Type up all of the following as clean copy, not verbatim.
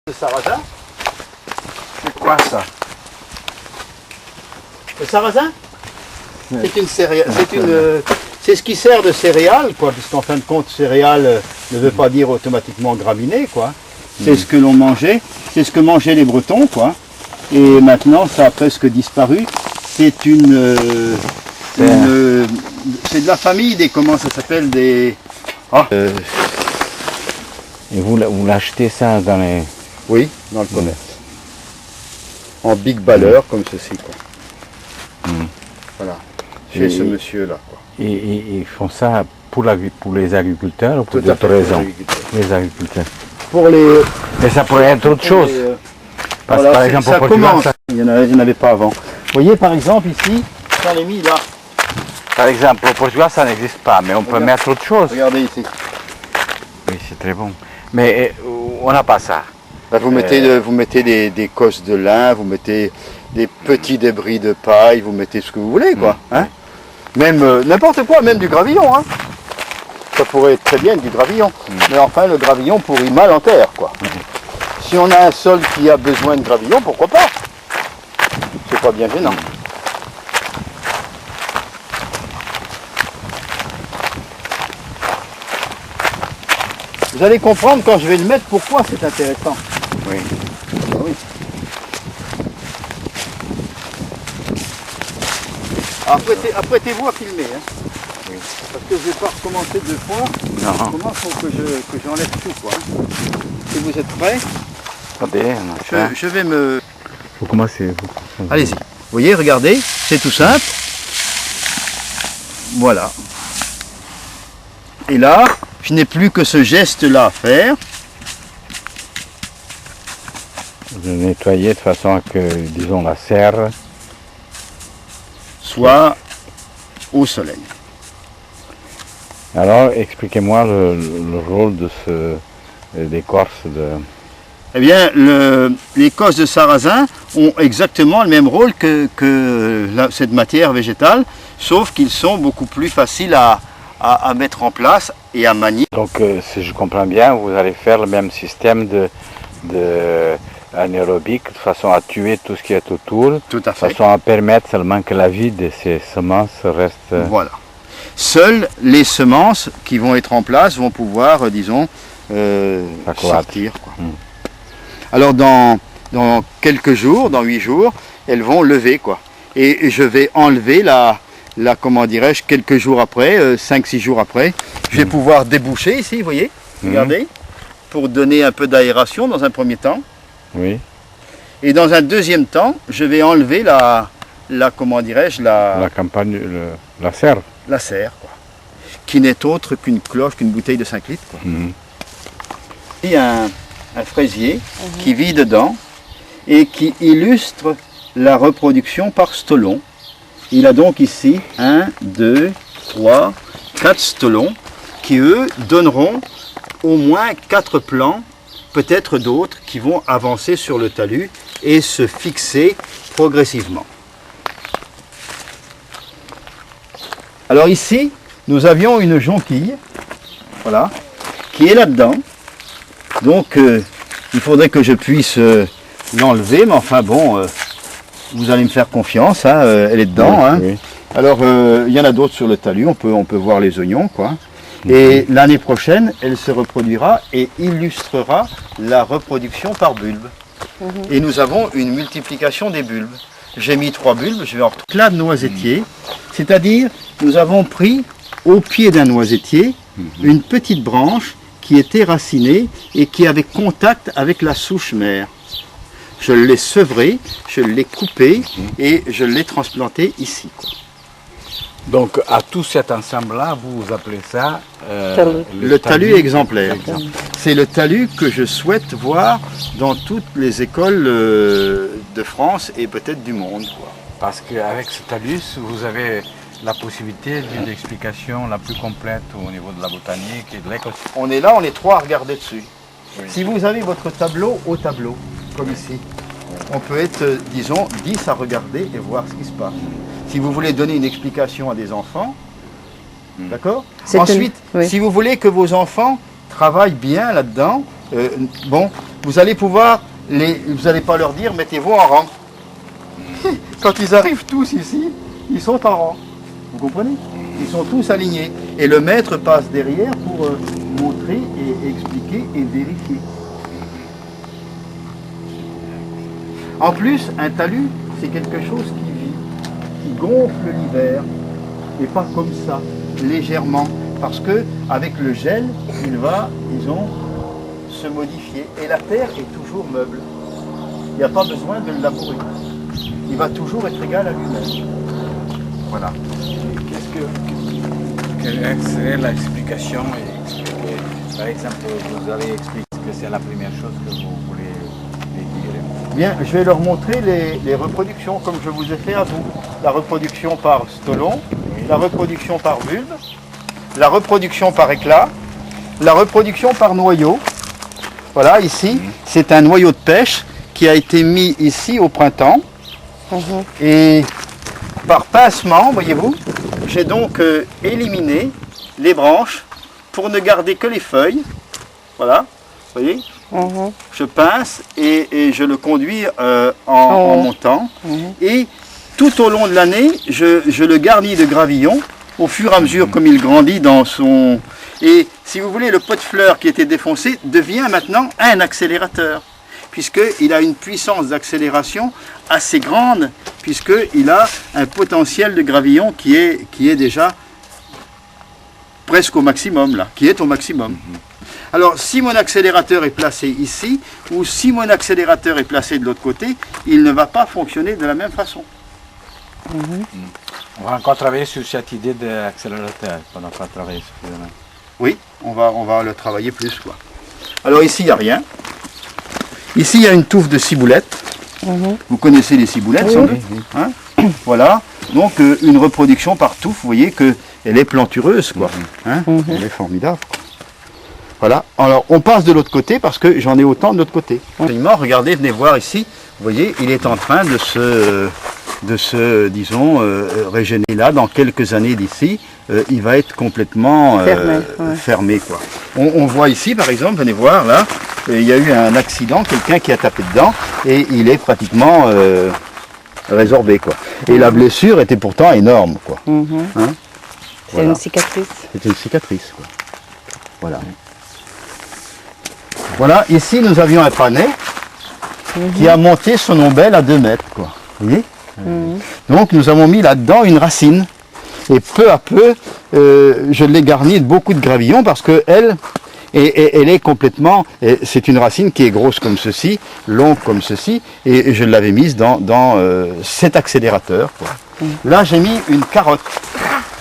Le sarrasin. C'est quoi ça? Le sarrasin, c'est une céréale, c'est ce qui sert de céréale, quoi, puisqu'en fin de compte, céréale ne veut pas dire automatiquement graminé, quoi. C'est ce que l'on mangeait, c'est ce que mangeaient les Bretons, quoi. Et maintenant, ça a presque disparu. C'est c'est de la famille des, comment ça s'appelle, des... Et vous l'achetez ça dans les... Oui, dans le commerce. En big baller, comme ceci, quoi. Voilà, chez ce monsieur-là, quoi. Et ils font ça pour les agriculteurs ou pour Tout à fait, d'autres raisons? pour Les agriculteurs. Pour les... Mais ça pourrait être autre chose. Parce que voilà, par exemple, ça au Portugal, commence. Il n'y en avait pas avant. Vous voyez, par exemple, ici, j'en ai mis là. par exemple, au Portugal, ça n'existe pas, mais on peut mettre autre chose. Regardez ici. Oui, c'est très bon. Mais on n'a pas ça. Là, vous mettez, vous mettez des cosses de lin, vous mettez des petits débris de paille, vous mettez ce que vous voulez, quoi. Hein, même n'importe quoi, même du gravillon. Hein. Ça pourrait être très bien du gravillon. Mais enfin, le gravillon pourrit mal en terre, quoi. Si on a un sol qui a besoin de gravillon, pourquoi pas? C'est pas bien gênant. Vous allez comprendre quand je vais le mettre pourquoi c'est intéressant. Oui. Ah oui. Apprêtez-vous à filmer. Hein. Oui. Parce que je ne vais pas recommencer deux fois. Non. Comment faut que j'enlève tout, quoi. Si vous êtes prêts, Attendez, je vais me... vous commencez. Allez-y. Vous voyez, regardez, c'est tout simple. Voilà. Et là, je n'ai plus que ce geste-là à faire. De nettoyer de façon à que, disons, la serre Soit au soleil. Alors, expliquez-moi le rôle de l'écorce de... Eh bien, l'écorce de sarrasin ont exactement le même rôle que cette matière végétale, sauf qu'ils sont beaucoup plus faciles à mettre en place et à manier. Donc, si je comprends bien, vous allez faire le même système anaérobique, de façon à tuer tout ce qui est autour, Tout à de fait. façon à permettre seulement que la vie de ces semences reste... Voilà. Seules les semences qui vont être en place vont pouvoir, disons, sortir, quoi. Alors dans quelques jours, dans 8 jours, elles vont lever, quoi. Et je vais enlever comment dirais-je, quelques jours après, 5-6 jours après, je vais pouvoir déboucher ici, vous voyez, regardez, pour donner un peu d'aération dans un premier temps. Oui. Et dans un deuxième temps, je vais enlever comment dirais-je, La campagne, la serre. la serre, quoi, qui n'est autre qu'une cloche, qu'une bouteille de 5 litres, quoi. Il y a un fraisier qui vit dedans et qui illustre la reproduction par stolon. Il a donc ici 1, 2, 3, 4 stolons qui eux donneront au moins 4 plants, peut-être d'autres qui vont avancer sur le talus et se fixer progressivement. Alors ici, nous avions une jonquille, voilà, qui est là-dedans. Donc il faudrait que je puisse l'enlever, mais enfin bon, vous allez me faire confiance, hein, elle est dedans. Oui, hein. oui. Alors il y en a d'autres sur le talus, on peut voir les oignons, quoi. Et l'année prochaine, elle se reproduira et illustrera la reproduction par bulbe. Et nous avons une multiplication des bulbes. J'ai mis 3 bulbes, je vais en retrouver là de noisetier, c'est-à-dire nous avons pris au pied d'un noisetier une petite branche qui était racinée et qui avait contact avec la souche mère. Je l'ai sevrée, je l'ai coupée et je l'ai transplantée ici. Donc, à tout cet ensemble-là, vous appelez ça... Le talus exemplaire. C'est le talus que je souhaite voir dans toutes les écoles de France et peut-être du monde, quoi. Parce qu'avec ce talus, vous avez la possibilité d'une explication la plus complète au niveau de la botanique et de l'écosystème. On est là, on est 3 à regarder dessus. Oui. Si vous avez votre tableau au tableau, comme ici, on peut être, disons, 10 à regarder et voir ce qui se passe. Si vous voulez donner une explication à des enfants, d'accord? Ensuite, si vous voulez que vos enfants travaillent bien là-dedans, bon, vous allez pouvoir, vous n'allez pas leur dire mettez-vous en rang. Quand ils arrivent tous ici, ils sont en rang. Vous comprenez? Ils sont tous alignés. Et le maître passe derrière pour montrer et expliquer et vérifier. En plus, un talus, c'est quelque chose qui vit, qui gonfle l'hiver, et pas comme ça, légèrement. Parce que avec le gel, il va, disons, se modifier. Et la terre est toujours meuble. Il n'y a pas besoin de le labourer. Il va toujours être égal à lui-même. Voilà. Quelle serait l'explication et expliquer, par exemple, vous allez expliquer que c'est la première chose que vous voulez les dire. Bien, je vais leur montrer les reproductions comme je vous ai fait à vous. La reproduction par stolon, la reproduction par bulbe, la reproduction par éclat, la reproduction par noyau. Voilà, ici, c'est un noyau de pêche qui a été mis ici au printemps. Et par pincement, voyez-vous, j'ai donc éliminé les branches pour ne garder que les feuilles. Voilà, vous voyez, je pince et je le conduis en montant. Et tout au long de l'année, je le garnis de gravillons au fur et à mesure comme il grandit dans son... Et si vous voulez, le pot de fleurs qui était défoncé devient maintenant un accélérateur, puisqu'il a une puissance d'accélération assez grande, puisqu'il a un potentiel de gravillon qui est déjà presque au maximum, là, qui est au maximum. Alors, si mon accélérateur est placé ici, ou si mon accélérateur est placé de l'autre côté, il ne va pas fonctionner de la même façon. On va encore travailler sur cette idée d'accélérateur pendant qu'on travaille suffisamment. Oui, on va le travailler plus, quoi. Alors ici, il n'y a rien. Ici, il y a une touffe de ciboulette. Vous connaissez les ciboulettes, sans doute, hein? Voilà. Donc, une reproduction par touffe, vous voyez qu'elle est plantureuse, quoi. Hein? Elle est formidable, quoi. Voilà. Alors, on passe de l'autre côté parce que j'en ai autant de l'autre côté. Regardez, venez voir ici. Vous voyez, il est en train de se disons, régénérer là. Dans quelques années d'ici, il va être complètement fermé, quoi. On voit ici, par exemple, venez voir, là, il y a eu un accident, quelqu'un qui a tapé dedans, et il est pratiquement résorbé, quoi. Et la blessure était pourtant énorme, quoi. Hein? C'est une cicatrice. C'était une cicatrice, quoi. Voilà. Voilà, ici nous avions un panais qui a monté son ombelle à 2 mètres, quoi. Vous voyez? Donc nous avons mis là-dedans une racine. Et peu à peu, je l'ai garnie de beaucoup de gravillons parce qu'elle est complètement... C'est une racine qui est grosse comme ceci, longue comme ceci, et je l'avais mise dans cet accélérateur, quoi. Là, j'ai mis une carotte.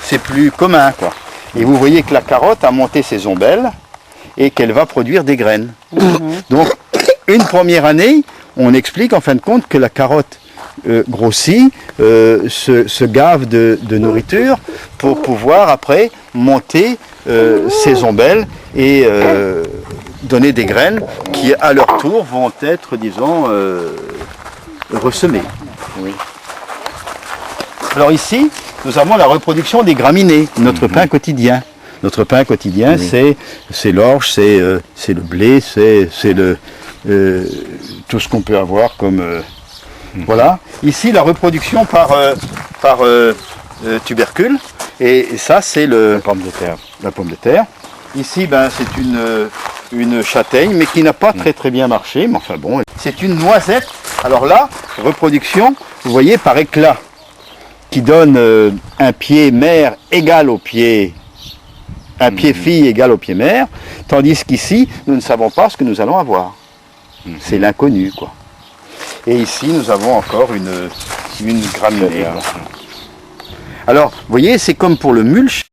C'est plus commun, quoi. Et vous voyez que la carotte a monté ses ombelles et qu'elle va produire des graines. Donc, une première année, on explique en fin de compte que la carotte grossit, se gave de nourriture pour pouvoir après monter ses ombelles et donner des graines qui à leur tour vont être, disons, ressemées. Oui. Alors ici, nous avons la reproduction des graminées, notre pain quotidien. Notre pain quotidien, c'est l'orge, c'est le blé, c'est tout ce qu'on peut avoir comme... Voilà. Ici, la reproduction par tubercule. Et ça, c'est la pomme de terre. La pomme de terre. Ici, ben, c'est une châtaigne, mais qui n'a pas très bien marché. Mais enfin bon, c'est une noisette. Alors là, reproduction, vous voyez, par éclat, qui donne un pied mère égal au pied... Un pied fille égal au pied mère, tandis qu'ici, nous ne savons pas ce que nous allons avoir. C'est l'inconnu, quoi. Et ici, nous avons encore une graminée. Alors, vous voyez, c'est comme pour le mulch.